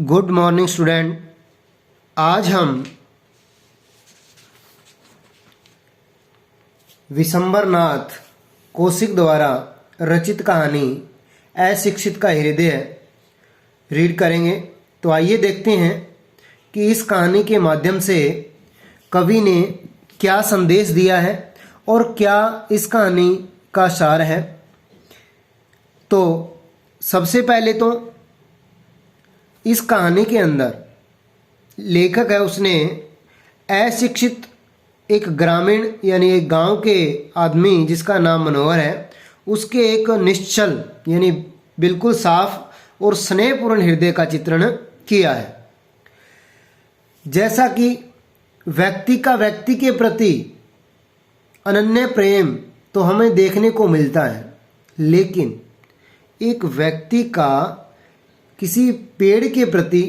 Good morning student. आज हम विशंबरनाथ कौशिक द्वारा रचित कहानी अशिक्षित का हृदय रीड करेंगे। तो आइए देखते हैं कि इस कहानी के माध्यम से कवि ने क्या संदेश दिया है और क्या इस कहानी का सार है। तो सबसे पहले तो इस कहानी के अंदर लेखक है उसने अशिक्षित एक ग्रामीण यानी एक गांव के आदमी जिसका नाम मनोहर है उसके एक निश्चल यानी बिल्कुल साफ और स्नेहपूर्ण हृदय का चित्रण किया है। जैसा कि व्यक्ति का व्यक्ति के प्रति अनन्य प्रेम तो हमें देखने को मिलता है, लेकिन एक व्यक्ति का किसी पेड़ के प्रति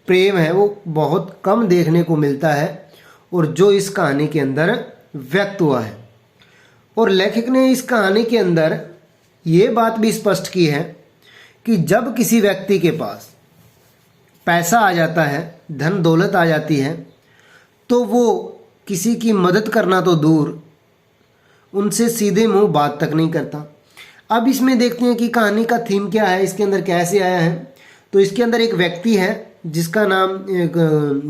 प्रेम है वो बहुत कम देखने को मिलता है, और जो इस कहानी के अंदर व्यक्त हुआ है। और लेखक ने इस कहानी के अंदर ये बात भी स्पष्ट की है कि जब किसी व्यक्ति के पास पैसा आ जाता है, धन दौलत आ जाती है, तो वो किसी की मदद करना तो दूर, उनसे सीधे मुंह बात तक नहीं करता। अब इसमें देखते हैं कि कहानी का थीम क्या है, इसके अंदर कैसे आया है। तो इसके अंदर एक व्यक्ति है जिसका नाम एक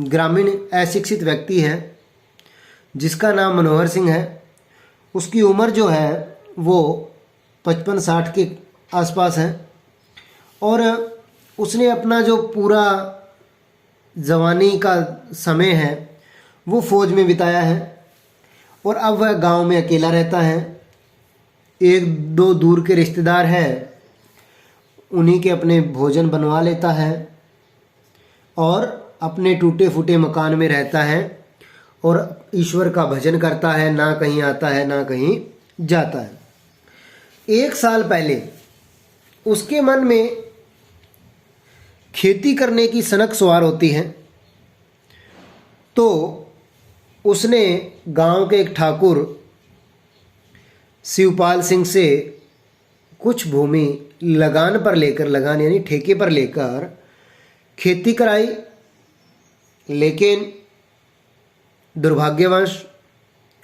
ग्रामीण अशिक्षित व्यक्ति है जिसका नाम मनोहर सिंह है। उसकी उम्र जो है वो 55-60 के आसपास है, और उसने अपना जो पूरा जवानी का समय है वो फौज में बिताया है, और अब वह गांव में अकेला रहता है। एक दो दूर के रिश्तेदार हैं, उन्हीं के अपने भोजन बनवा लेता है और अपने टूटे फूटे मकान में रहता है और ईश्वर का भजन करता है। ना कहीं आता है ना कहीं जाता है। 1 साल पहले उसके मन में खेती करने की सनक सवार होती है, तो उसने गांव के एक ठाकुर शिवपाल सिंह से कुछ भूमि लगान पर लेकर, लगान यानी ठेके पर लेकर खेती कराई। लेकिन दुर्भाग्यवश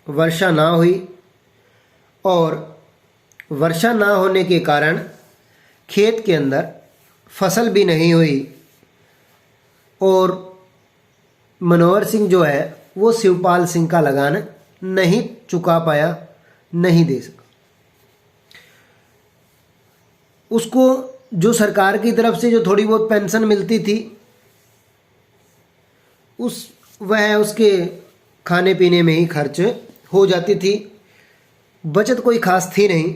वर्षा ना हुई, और वर्षा ना होने के कारण खेत के अंदर फसल भी नहीं हुई, और मनोहर सिंह जो है वो शिवपाल सिंह का लगान नहीं चुका पाया, नहीं दे सका। उसको जो सरकार की तरफ से जो थोड़ी बहुत पेंशन मिलती थी वह उसके खाने पीने में ही खर्च हो जाती थी, बचत कोई खास थी नहीं।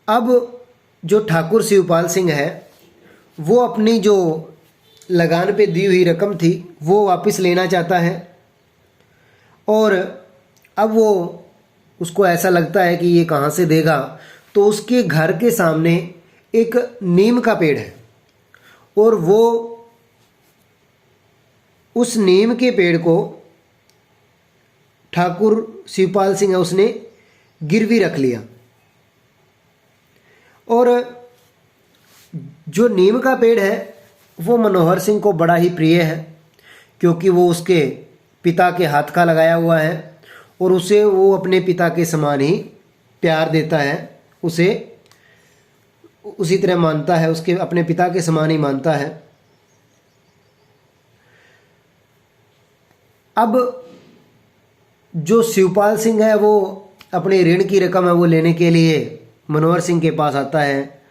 अब जो ठाकुर शिवपाल सिंह है वो अपनी जो लगान पे दी हुई रकम थी वो वापस लेना चाहता है, और अब वो उसको ऐसा लगता है कि ये कहाँ से देगा। तो उसके घर के सामने एक नीम का पेड़ है, और वो उस नीम के पेड़ को ठाकुर शिवपाल सिंह है उसने गिरवी रख लिया। और जो नीम का पेड़ है वो मनोहर सिंह को बड़ा ही प्रिय है, क्योंकि वो उसके पिता के हाथ का लगाया हुआ है, और उसे वो अपने पिता के समान ही प्यार देता है, उसे उसी तरह मानता है, उसके अपने पिता के समान ही मानता है। अब जो शिवपाल सिंह है वो अपने ऋण की रकम है वो लेने के लिए मनोहर सिंह के पास आता है।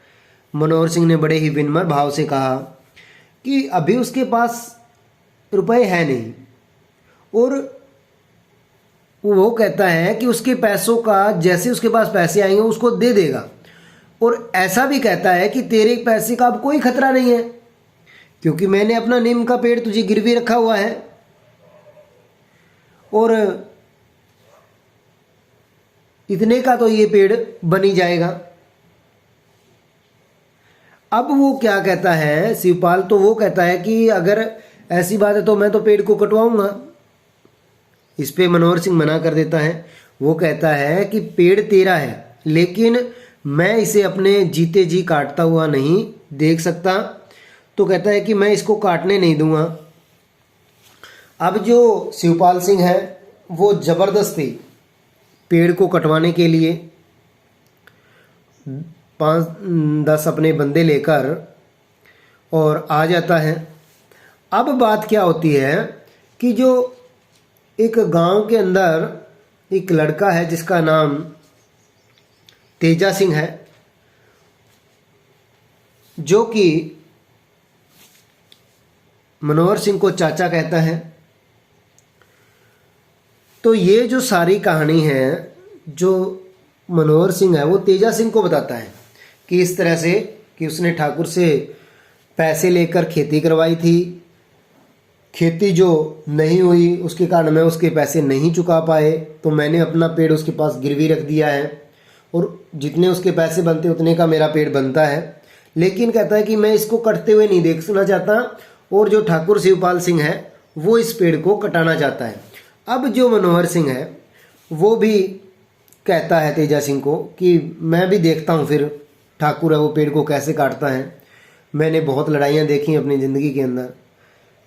मनोहर सिंह ने बड़े ही विनम्र भाव से कहा कि अभी उसके पास रुपए है नहीं, और वो कहता है कि उसके पैसों का जैसे उसके पास पैसे आएंगे उसको दे देगा, और ऐसा भी कहता है कि तेरे पैसे का अब कोई खतरा नहीं है, क्योंकि मैंने अपना नीम का पेड़ तुझे गिरवी रखा हुआ है, और इतने का तो ये पेड़ बन ही जाएगा। अब वो क्या कहता है शिवपाल, तो वो कहता है कि अगर ऐसी बात है तो मैं तो पेड़ को कटवाऊंगा। इस पे मनोहर सिंह मना कर देता है। वो कहता है कि पेड़ तेरा है, लेकिन मैं इसे अपने जीते जी काटता हुआ नहीं देख सकता, तो कहता है कि मैं इसको काटने नहीं दूंगा। अब जो शिवपाल सिंह है वो ज़बरदस्ती पेड़ को कटवाने के लिए 5-10 अपने बंदे लेकर और आ जाता है। अब बात क्या होती है कि जो एक गांव के अंदर एक लड़का है जिसका नाम तेजा सिंह है, जो कि मनोहर सिंह को चाचा कहता है। तो ये जो सारी कहानी है जो मनोहर सिंह है वो तेजा सिंह को बताता है कि इस तरह से कि उसने ठाकुर से पैसे लेकर खेती करवाई थी, खेती जो नहीं हुई उसके कारण मैं उसके पैसे नहीं चुका पाए, तो मैंने अपना पेड़ उसके पास गिरवी रख दिया है और जितने उसके पैसे बनते उतने का मेरा पेड़ बनता है। लेकिन कहता है कि मैं इसको कटते हुए नहीं देखना चाहता और जो ठाकुर शिवपाल सिंह है वो इस पेड़ को कटाना चाहता है। अब जो मनोहर सिंह है वो भी कहता है तेजा सिंह को कि मैं भी देखता हूँ फिर ठाकुर है वो पेड़ को कैसे काटता है। मैंने बहुत लड़ाइयाँ देखी अपनी ज़िंदगी के अंदर,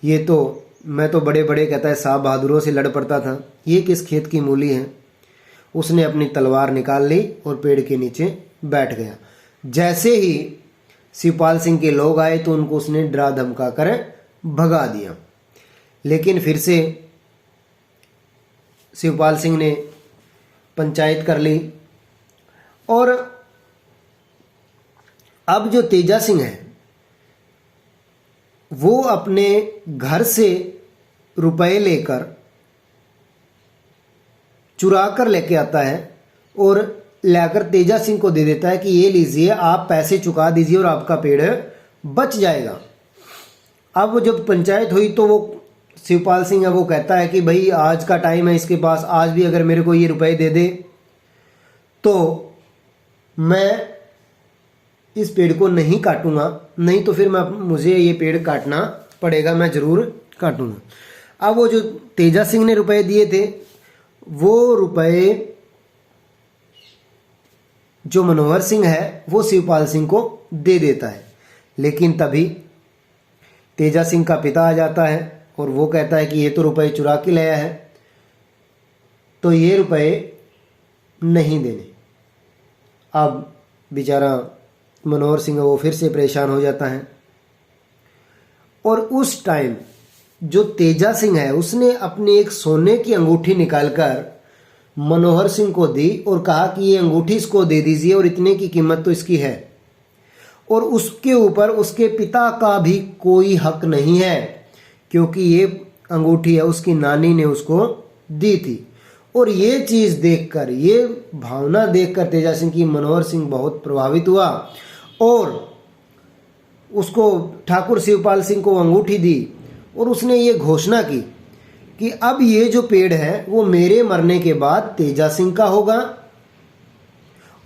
ये तो मैं तो बड़े बड़े कहता है साहब बहादुरों से लड़ पड़ता था, ये किस खेत की मूली है। उसने अपनी तलवार निकाल ली और पेड़ के नीचे बैठ गया। जैसे ही शिवपाल सिंह के लोग आए तो उनको उसने डरा धमका कर भगा दिया। लेकिन फिर से शिवपाल सिंह ने पंचायत कर ली और अब जो तेजा सिंह है वो अपने घर से रुपए लेकर चुरा कर लेके आता है और लाकर तेजा सिंह को दे देता है कि ये लीजिए आप पैसे चुका दीजिए और आपका पेड़ बच जाएगा। अब जब पंचायत हुई तो वो शिवपाल सिंह है वो कहता है कि भाई आज का टाइम है इसके पास, आज भी अगर मेरे को ये रुपए दे दे तो मैं इस पेड़ को नहीं काटूंगा, नहीं तो फिर मुझे ये पेड़ काटना पड़ेगा, मैं ज़रूर काटूंगा। अब वो जो तेजा सिंह ने रुपए दिए थे वो रुपए जो मनोहर सिंह है वो शिवपाल सिंह को दे देता है। लेकिन तभी तेजा सिंह का पिता आ जाता है और वो कहता है कि ये तो रुपए चुरा के लाया है, तो ये रुपए नहीं देने। अब बेचारा मनोहर सिंह वो फिर से परेशान हो जाता है और उस टाइम जो तेजा सिंह है उसने अपनी एक सोने की अंगूठी निकालकर मनोहर सिंह को दी और कहा कि ये अंगूठी इसको दे दीजिए और इतने की कीमत तो इसकी है, और उसके ऊपर उसके पिता का भी कोई हक नहीं है क्योंकि ये अंगूठी है उसकी नानी ने उसको दी थी। और ये चीज़ देखकर, ये भावना देखकर तेजा सिंह की मनोहर सिंह बहुत प्रभावित हुआ और उसको ठाकुर शिवपाल सिंह को अंगूठी दी और उसने ये घोषणा की कि अब ये जो पेड़ है वो मेरे मरने के बाद तेजा सिंह का होगा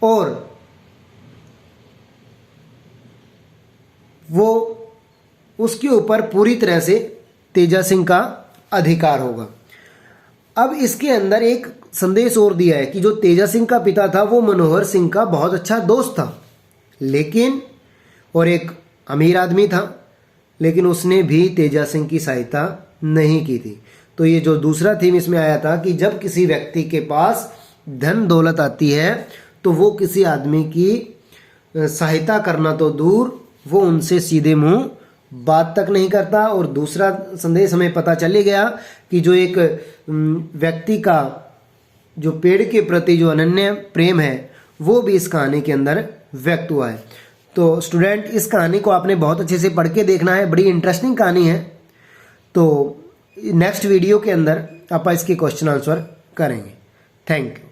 और वो उसके ऊपर पूरी तरह से तेजा सिंह का अधिकार होगा। अब इसके अंदर एक संदेश और दिया है कि जो तेजा सिंह का पिता था वो मनोहर सिंह का बहुत अच्छा दोस्त था, लेकिन और एक अमीर आदमी था, लेकिन उसने भी तेजा सिंह की सहायता नहीं की थी। तो ये जो दूसरा थीम इसमें आया था कि जब किसी व्यक्ति के पास धन दौलत आती है तो वो किसी आदमी की सहायता करना तो दूर, वो उनसे सीधे मुंह बात तक नहीं करता। और दूसरा संदेश हमें पता चल ही गया कि जो एक व्यक्ति का जो पेड़ के प्रति जो अनन्य प्रेम है वो भी इस कहानी के अंदर व्यक्त हुआ है। तो स्टूडेंट, इस कहानी को आपने बहुत अच्छे से पढ़ के देखना है, बड़ी इंटरेस्टिंग कहानी है। तो नेक्स्ट वीडियो के अंदर आप इसके क्वेश्चन आंसर करेंगे। Thank you.